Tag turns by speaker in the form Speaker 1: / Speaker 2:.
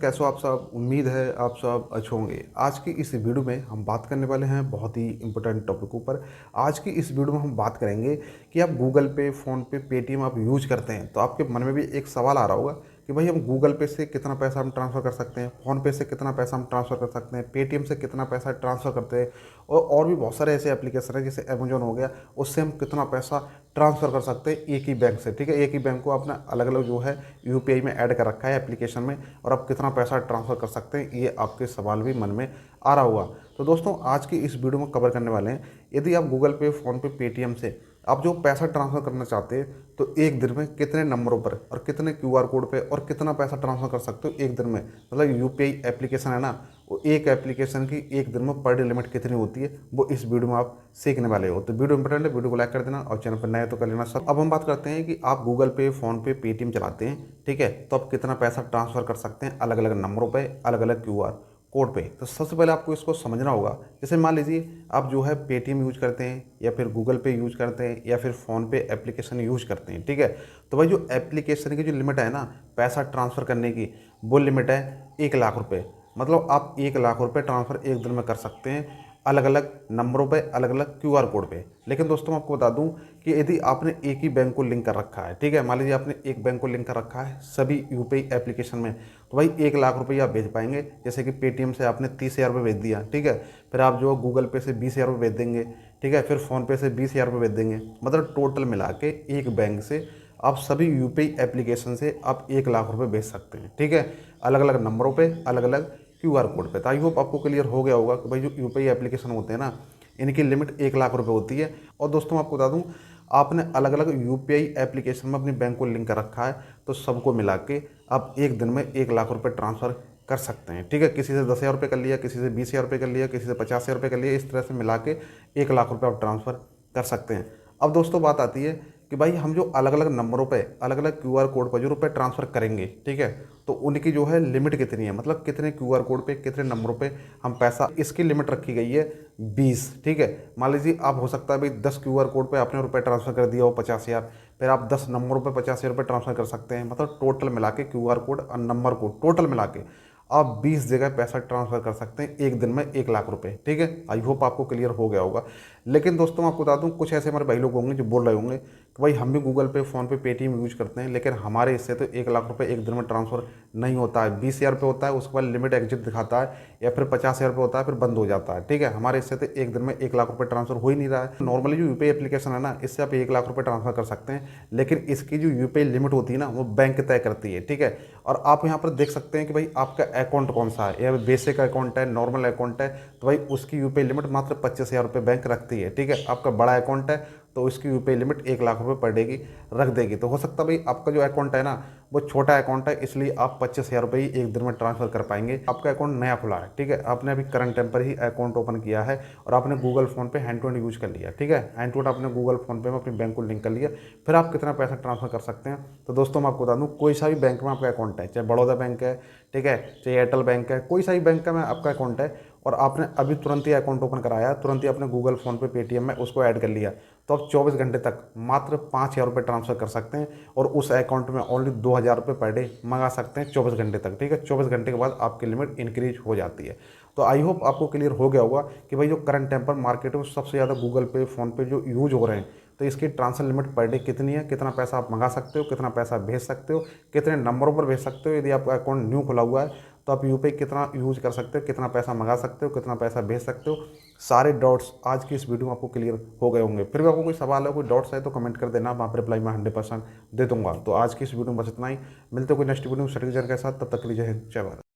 Speaker 1: कैसे हो आप सब। उम्मीद है आप सब अच्छे होंगे। आज की इस वीडियो में हम बात करने वाले हैं बहुत ही इंपॉर्टेंट टॉपिकों पर। आज की इस वीडियो में हम बात करेंगे कि आप गूगल पे, फ़ोनपे, पेटीएम आप यूज करते हैं तो आपके मन में भी एक सवाल आ रहा होगा कि भाई हम गूगल पे से कितना पैसा हम ट्रांसफ़र कर सकते हैं, फ़ोनपे से कितना पैसा हम ट्रांसफ़र कर सकते हैं, पेटीएम से कितना पैसा ट्रांसफ़र करते हैं और भी बहुत सारे ऐसे एप्लीकेशन हैं जैसे अमेजोन हो गया, उससे हम कितना पैसा ट्रांसफ़र कर सकते हैं एक ही बैंक से। ठीक है, एक ही बैंक को आपने अलग अलग जो है यूपीआई में ऐड कर रखा है एप्लीकेशन में, और आप कितना पैसा ट्रांसफ़र कर सकते हैं, ये आपके सवाल भी मन में आ रहा होगा। तो दोस्तों आज की इस वीडियो में कवर करने वाले हैं, यदि आप गूगल पे, फ़ोनपे, पेटीएम से आप जो पैसा ट्रांसफ़र करना चाहते हैं तो एक दिन में कितने नंबरों पर और कितने क्यूआर कोड पे और कितना पैसा ट्रांसफ़र कर सकते हो एक दिन में। मतलब यूपीआई एप्लीकेशन है ना, वो एक एप्लीकेशन की एक दिन में पर डे लिमिट कितनी होती है वो इस वीडियो में आप सीखने वाले हो। तो वीडियो इंपॉर्टेंट है, वीडियो को लाइक कर देना और चैनल पर नए तो कर लेना सब। अब हम बात करते हैं कि आप गूगल पे, फ़ोनपे, पेटीएम चलाते हैं, ठीक है, तो आप कितना पैसा ट्रांसफ़र कर सकते हैं अलग अलग नंबरों पर, अलग अलग क्यूआर कोड पे। तो सबसे पहले आपको इसको समझना होगा। जैसे मान लीजिए आप जो है पेटीएम यूज करते हैं या फिर गूगल पे यूज करते हैं या फिर फ़ोन पे एप्लीकेशन यूज करते हैं, ठीक है। तो भाई जो एप्लीकेशन की जो लिमिट है ना पैसा ट्रांसफ़र करने की, वो लिमिट है 1 लाख रुपये। मतलब आप 1 लाख रुपये ट्रांसफ़र एक दिन में कर सकते हैं अलग अलग नंबरों पे, अलग अलग क्यूआर कोड पे। लेकिन दोस्तों मैं आपको बता दूं कि यदि आपने एक ही बैंक को लिंक कर रखा है, ठीक है, मान लीजिए आपने एक बैंक को लिंक कर रखा है सभी यूपीआई एप्लीकेशन में, तो भाई 1 लाख रुपये आप भेज पाएंगे। जैसे कि पेटीएम से आपने 30,000 रुपये भेज दिया, ठीक है, फिर आप जो गूगल पे से 20,000 रुपये भेज देंगे, ठीक है, फिर फ़ोनपे से 20,000 रुपये भेज देंगे। मतलब टोटल मिला के एक बैंक से आप सभी यूपीआई एप्लीकेशन से आप 1 लाख रुपये भेज सकते हैं, ठीक है, अलग अलग नंबरों पे, अलग अलग क्यूआर कोड पे। तो आई होप आपको क्लियर हो गया होगा कि भाई जो यूपीआई एप्लीकेशन होते हैं ना, इनकी लिमिट 1 लाख रुपये होती है। और दोस्तों मैं आपको बता दूं, आपने अलग अलग यूपीआई एप्लीकेशन में अपनी बैंक को लिंक कर रखा है तो सबको मिला के आप एक दिन में 1 लाख रुपये ट्रांसफ़र कर सकते हैं, ठीक है। किसी से 10,000 रुपये कर लिया, किसी से 20,000 रुपये कर लिया, किसी से 50,000 रुपये कर लिया, इस तरह से मिला के 1 लाख रुपये आप ट्रांसफ़र कर सकते हैं। अब दोस्तों बात आती है कि भाई हम जो अलग अलग नंबरों पे, अलग अलग क्यूआर कोड पर जो रुपए ट्रांसफ़र करेंगे, ठीक है, तो उनकी जो है लिमिट कितनी है, मतलब कितने क्यूआर कोड पे, कितने नंबरों पे हम पैसा, इसकी लिमिट रखी गई है 20, ठीक है। मान लीजिए आप हो सकता है भाई 10 क्यूआर कोड पे आपने रुपए ट्रांसफ़र कर दिया हो 50,000, फिर आप 10 नंबरों पे 50,000 रुपये ट्रांसफ़र कर सकते हैं। मतलब टोटल मिला के क्यूआर कोड और नंबर को टोटल मिला के आप 20 जगह पैसा ट्रांसफ़र कर सकते हैं एक दिन में 1 लाख रुपये, ठीक है। आई होप आपको क्लियर हो गया होगा। लेकिन दोस्तों मैं आपको बता दूं, कुछ ऐसे हमारे भाई लोग होंगे जो बोल रहे होंगे कि भाई हम भी गूगल पे, फ़ोनपे, पेटीएम यूज करते हैं, लेकिन हमारे इससे तो 1 लाख रुपये एक दिन में ट्रांसफ़र नहीं होता है। 20,000 रुपये होता है, उसके बाद लिमिट एग्जिट दिखाता है, या फिर 50,000 रुपये होता है, फिर बंद हो जाता है, ठीक है। हमारे इससे तो एक दिन में 1 लाख रुपये ट्रांसफ़र हो ही नहीं रहा है। नॉर्मली जो यूपीआई एप्लीकेशन है ना, इससे आप 1 लाख रुपये ट्रांसफ़र कर सकते हैं, लेकिन इसकी जो यूपीआई लिमिट होती है ना वो बैंक तय करती है, ठीक है। और आप यहाँ पर देख सकते हैं कि भाई आपका अकाउंट कौन सा है, या बेसिक अकाउंट है, नॉर्मल अकाउंट है, तो भाई उसकी यूपीआई लिमिट मात्र 25,000 रुपये बैंक रखती है, ठीक है। आपका बड़ा अकाउंट है तो उसकी यूपीआई लिमिट 1 लाख रुपये पर डे की रख देगी। तो हो सकता है भाई आपका जो अकाउंट है ना वो छोटा अकाउंट है, इसलिए आप 25,000 रुपये ही एक दिन में ट्रांसफ़र कर पाएंगे। आपका अकाउंट नया खुला है, ठीक है, आपने अभी करंट टाइम पर ही अकाउंट ओपन किया है और आपने गूगल फ़ोन पे हैंड टू हैंड यूज़ कर लिया, ठीक है, हैंड टू हैंड आपने गूगल फ़ोन पे में अपनी बैंक को लिंक कर लिया, फिर आप कितना पैसा ट्रांसफ़र कर सकते हैं। तो दोस्तों मैं आपको बता दूँ, कोई सा भी बैंक में आपका अकाउंट है, चाहे बड़ौदा बैंक है, ठीक है, चाहे एयरटेल बैंक है, कोई सा भी बैंक में आपका अकाउंट है और आपने अभी तुरंत ही अकाउंट ओपन कराया, तुरंत ही अपने गूगल फ़ोन पे, पेटीएम में उसको ऐड कर लिया, तो आप 24 घंटे तक मात्र 5,000 रुपये ट्रांसफ़र कर सकते हैं और उस अकाउंट में ओनली 2,000 रुपये पर डे मंगा सकते हैं 24 घंटे तक, ठीक है। 24 घंटे के बाद आपकी लिमिट इंक्रीज हो जाती है। तो आई होप आपको क्लियर हो गया होगा कि भाई जो करंट टाइम पर मार्केट में सबसे ज़्यादा गूगल पे, फ़ोन पे जो यूज हो रहे हैं, तो इसकी ट्रांसफर लिमिट पर डे कितनी है, कितना पैसा आप मंगा सकते हो, कितना पैसा भेज सकते हो, कितने नंबरों पर भेज सकते हो। यदि आपका अकाउंट न्यू खुला हुआ है तो आप यूपीआई कितना यूज कर सकते हो, कितना पैसा मंगा सकते हो, कितना पैसा भेज सकते हो, सारे डॉट्स आज की इस वीडियो में आपको क्लियर हो गए होंगे। फिर भी आपको कोई सवाल है, कोई डॉट्स है तो कमेंट कर देना, वहाँ पर रिप्लाई मैं 100% दे दूंगा। तो आज की इस वीडियो में बस इतना ही, मिलते हैं कोई नेक्स्ट वीडियो में सटीक जानकारी के साथ। तब तक के लिए जय हिंद, जय भारत।